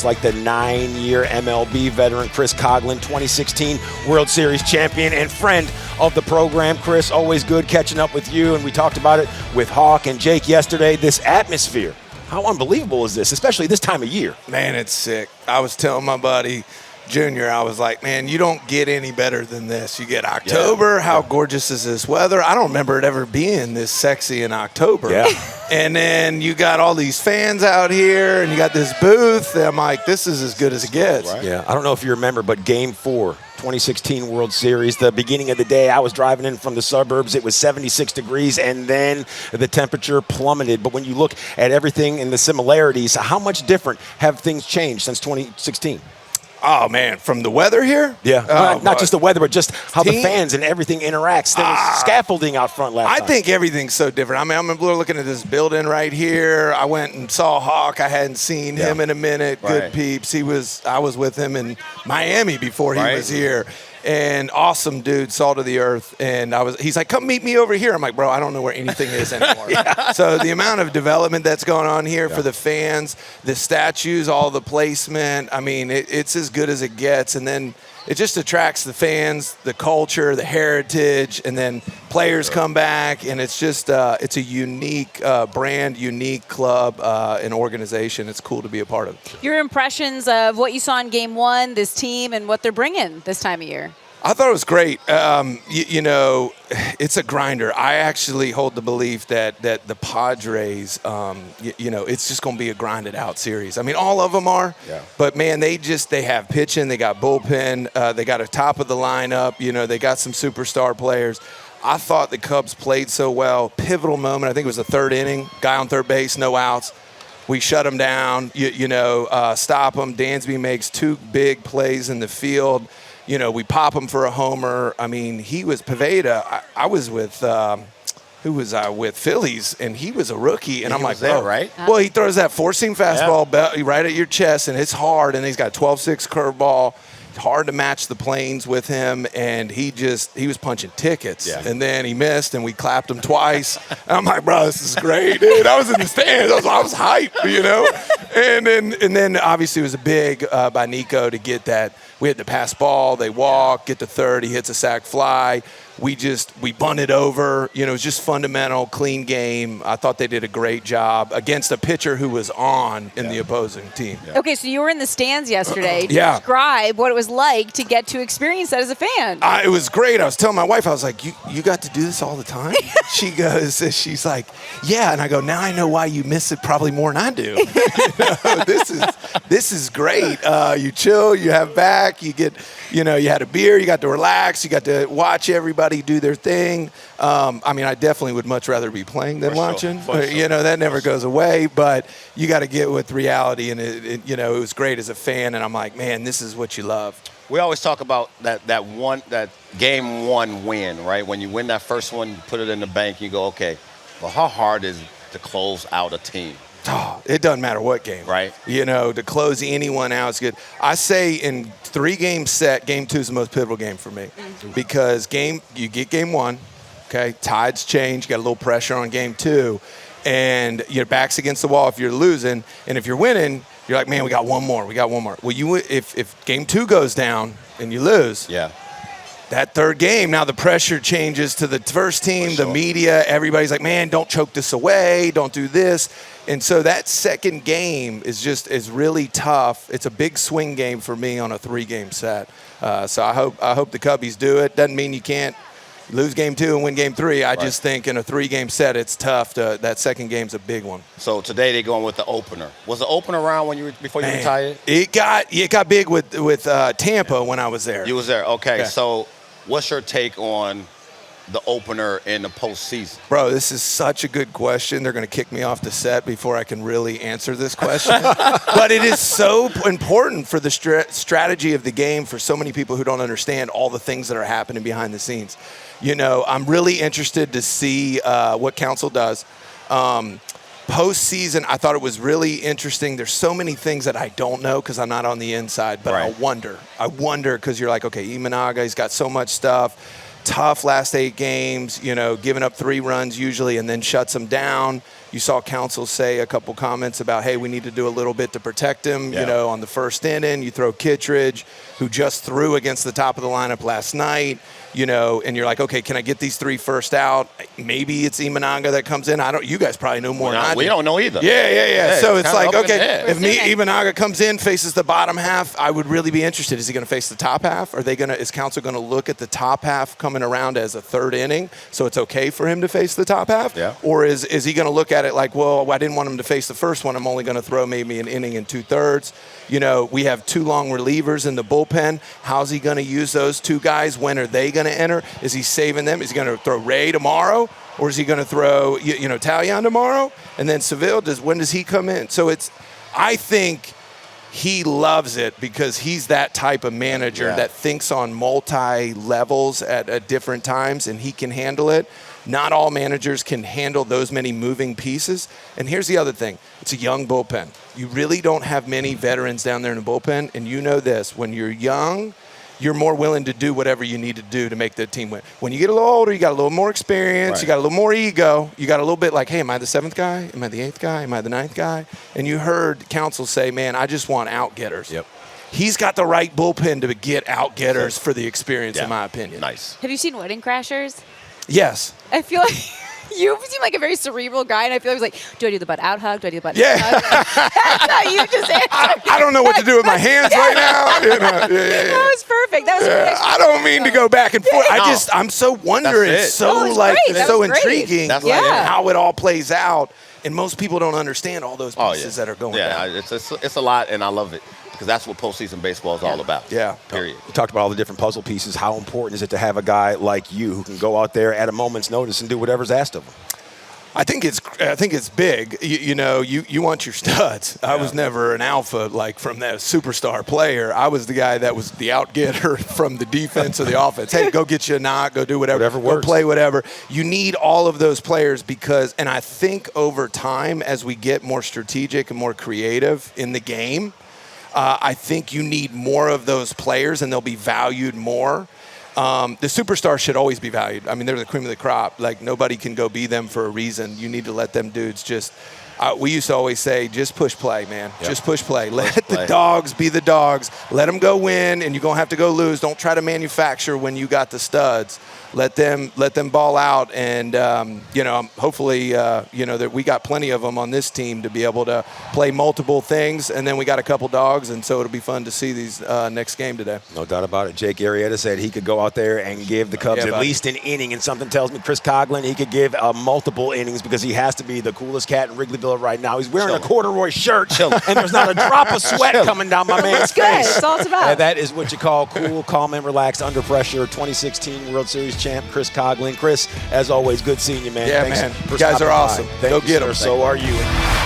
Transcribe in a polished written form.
like the 9-year MLB veteran Chris Coghlan, 2016 World Series champion and friend of the program. Chris, always good catching up with you, and we talked about it with Hawk and Jake yesterday. This atmosphere, how unbelievable is this, especially this time of year? Man, it's sick. I was telling my buddy Junior, I was like, man, you don't get any better than this. You get October. How gorgeous is this weather? I don't remember it ever being this sexy in October. Yeah. And then you got all these fans out here, and you got this booth. And I'm like, this is as good as it gets. Right. Yeah, I don't know if you remember, but Game 4, 2016 World Series, the beginning of the day, I was driving in from the suburbs. It was 76 degrees, and then the temperature plummeted. But when you look at everything and the similarities, how much different have things changed since 2016? Oh, man, from the weather here? Yeah, not just the weather, but just how the fans and everything interacts. There was scaffolding out front last time. I think everything's so different. I mean, I'm looking at this building right here. I went and saw Hawk. I hadn't seen him in a minute. Right. Good peeps. I was with him in Miami before he was here. And awesome dude, salt of the earth. And he's like, come meet me over here. I'm like, bro, I don't know where anything is anymore. So the amount of development that's going on here for the fans, the statues, all the placement, I mean, it's as good as it gets. And then it just attracts the fans, the culture, the heritage, and then players come back, and it's just it's a unique brand, unique club and organization. It's cool to be a part of. Your impressions of what you saw in Game 1, this team, and what they're bringing this time of year? I thought it was great. You know, it's a grinder. I actually hold the belief that the Padres, you know, it's just going to be a grinded out series. I mean, all of them are. Yeah. But, man, they have pitching. They got bullpen. They got a top of the lineup. You know, they got some superstar players. I thought the Cubs played so well. Pivotal moment. I think it was the third inning. Guy on third base, no outs. We shut them down, stop them. Dansby makes 2 big plays in the field. You know, we pop him for a homer. I mean, he was Pavetta. I was with who was I with? Phillies, and he was a rookie. And I'm like, there, right? Well, he throws that four-seam fastball right at your chest, and it's hard. And he's got a 12-6 curveball. Hard to match the planes with him, and he was punching tickets. Yeah. And then he missed, and we clapped him twice. And I'm like, bro, this is great, dude. I was in the stands. I was hyped, you know. And then obviously it was a big by Nico to get that. We had the pass ball. They walk, get to third. He hits a sac fly. We bunted over. You know, it was just fundamental, clean game. I thought they did a great job against a pitcher who was on in the opposing team. Yeah. Okay, so you were in the stands yesterday. Describe what it was like to get to experience that as a fan. It was great. I was telling my wife, I was like, you got to do this all the time? She's like, yeah. And I go, now I know why you miss it probably more than I do. This is great. You chill, you have back, you get, you had a beer, you got to relax, you got to watch everybody do their thing. I mean, I definitely would much rather be playing than watching. Sure. That never goes away, but you got to get with reality. And it was great as a fan. And I'm like, man, this is what you love. We always talk about that Game 1 win, right? When you win that first one, you put it in the bank, you go, okay, well, how hard is it to close out a team? Oh, it doesn't matter what game. Right. To close anyone out is good. I say in 3-game set, Game 2 is the most pivotal game for me. Because you get Game 1, okay, tides change, you got a little pressure on Game 2, and your back's against the wall if you're losing, and if you're winning, you're like, man, we got one more. Well, if Game 2 goes down and you lose, that third game, now the pressure changes to the first team, the media, everybody's like, man, don't choke this away, don't do this. And so that second game is really tough. It's a big swing game for me on a 3-game set. So I hope the Cubbies do it. Doesn't mean you can't lose Game 2 and win Game 3. I just think in a 3-game set, it's tough. That second game's a big one. So today they're going with the opener. Was the opener around before you retired? It got big with Tampa when I was there. You was there. Okay. So what's your take on the opener in the postseason? Bro, this is such a good question. They're going to kick me off the set before I can really answer this question. But it is so important for the strategy of the game for so many people who don't understand all the things that are happening behind the scenes. I'm really interested to see what Council does. Postseason, I thought it was really interesting. There's so many things that I don't know because I'm not on the inside, but I wonder because you're like, okay, Imanaga, he's got so much stuff. tough last 8 games, giving up 3 runs usually and then shuts them down. You saw Counsell say a couple comments about, hey, we need to do a little bit to protect him, on the first inning. You throw Kittredge, who just threw against the top of the lineup last night, and you're like, okay, can I get these 3 first out? Maybe it's Imanaga that comes in. You guys probably know more than I do. We don't know either. Yeah. So it's like, okay, if Assuming. Imanaga comes in, faces the bottom half, I would really be interested. Is he going to face the top half? Is Counsell going to look at the top half coming around as a 3rd inning, so it's okay for him to face the top half? Yeah. Or is he going to look at it like, well, I didn't want him to face the first one. I'm only going to throw maybe an inning and 2/3. We have 2 long relievers in the bullpen. How's he going to use those 2 guys? When are they going to enter? Is he saving them? Is he going to throw Ray tomorrow? Or is he going to throw, Talion tomorrow? And then Seville, when does he come in? So I think he loves it because he's that type of manager that thinks on multi-levels at different times, and he can handle it. Not all managers can handle those many moving pieces. And here's the other thing. It's a young bullpen. You really don't have many veterans down there in the bullpen, and you know this. When you're young, you're more willing to do whatever you need to do to make the team win. When you get a little older, you got a little more experience, Right. you got a little more ego, you got a little bit like, hey, am I the 7th guy? Am I the 8th guy? Am I the 9th guy? And you heard Counsell say, man, I just want out-getters. Yep. He's got the right bullpen to get out-getters for the experience, in my opinion. Nice. Have you seen Wedding Crashers? Yes. I feel like you seem like a very cerebral guy, and I feel like, do I do the butt out hug? Do I do the butt Yeah. out hug? That's how you just answered. I don't know what to do with my hands right now. That was perfect. That was perfect. I don't mean to go back and forth. No. I'm so wondering. That's it. It's so No, it's like great. it's That so was great. intriguing That's like, Yeah. how it all plays out. And most people don't understand all those Oh, pieces yeah. that are going Yeah, down. it's a lot, and I love it because that's what postseason baseball is all about. Yeah. Period. We talked about all the different puzzle pieces. How important is it to have a guy like you who can go out there at a moment's notice and do whatever's asked of him? I think it's big. You want your studs. I was never an alpha like from that superstar player. I was the guy that was the out-getter from the defense or the offense. Hey, go get you a knock, go do whatever Whatever works. Go play whatever. You need all of those players because, and I think over time as we get more strategic and more creative in the game, I think you need more of those players and they'll be valued more. The superstars should always be valued. I mean, they're the cream of the crop. Like, nobody can go be them for a reason. You need to let them dudes just we used to always say, just push play, man. Yep. Just push play. Let play. the dogs be the dogs. Let them go win, and you're going to have to go lose. Don't try to manufacture when you got the studs. Let them ball out, and hopefully, that we got plenty of them on this team to be able to play multiple things, and then we got a couple dogs, and so it'll be fun to see these next game today. No doubt about it. Jake Arrieta said he could go out there and give the Cubs at buddy. least an inning, and something tells me Chris Coghlan, he could give multiple innings because he has to be the coolest cat in Wrigleyville right now. He's wearing a corduroy shirt, and there's not a drop of sweat coming down my man's That's good. face. That's all it's about. And that is what you call cool, calm, and relaxed under pressure. 2016 World Series champ Chris Coghlan. Chris, as always, good seeing you, man. Yeah, Thanks man. for You guys stopping are by. awesome. Thank Go you, get sir. 'em. So are you.